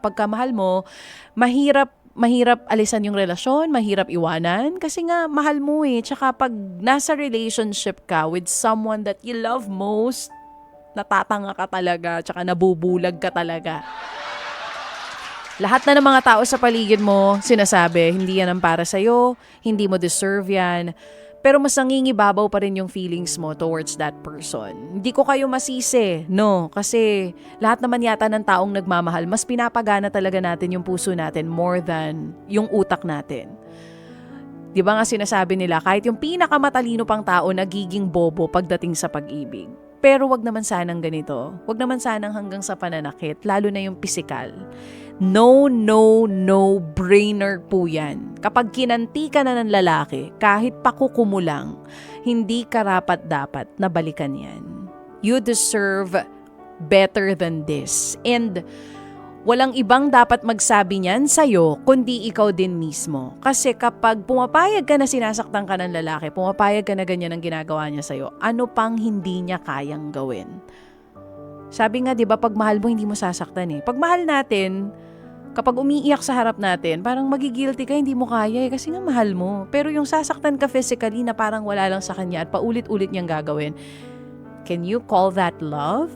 kapag kamahal mo, mahirap alisan yung relasyon, mahirap iwanan kasi nga mahal mo eh. Tsaka pag nasa relationship ka with someone that you love most, natatanga ka talaga, tsaka nabubulag ka talaga. Lahat na ng mga tao sa paligid mo, sinasabi, hindi yan ang para sa'yo, hindi mo deserve yan. Pero mas nangingibabaw pa rin yung feelings mo towards that person. Hindi ko kayo masisi, no? Kasi lahat naman yata ng taong nagmamahal, mas pinapagana talaga natin yung puso natin more than yung utak natin. Di ba nga sinasabi nila, kahit yung pinakamatalino pang tao nagiging bobo pagdating sa pag-ibig. Pero wag naman sanang ganito. Wag naman sanang hanggang sa pananakit, lalo na yung pisikal. No, no, no brainer po yan. Kapag kinanti ka na ng lalaki, kahit pakukumulang, hindi karapat-dapat na balikan yan. You deserve better than this. And walang ibang dapat magsabi niyan sa'yo, kundi ikaw din mismo. Kasi kapag pumapayag ka na sinasaktan ka ng lalaki, pumapayag ka na ganyan ang ginagawa niya sa'yo, ano pang hindi niya kayang gawin? Sabi nga, di ba, pag mahal mo, hindi mo sasaktan eh. Pag mahal natin, kapag umiiyak sa harap natin, parang magigilty ka, hindi mo kaya eh, kasi nga mahal mo. Pero yung sasaktan ka physically na parang wala lang sa kanya at paulit-ulit niyang gagawin, can you call that love?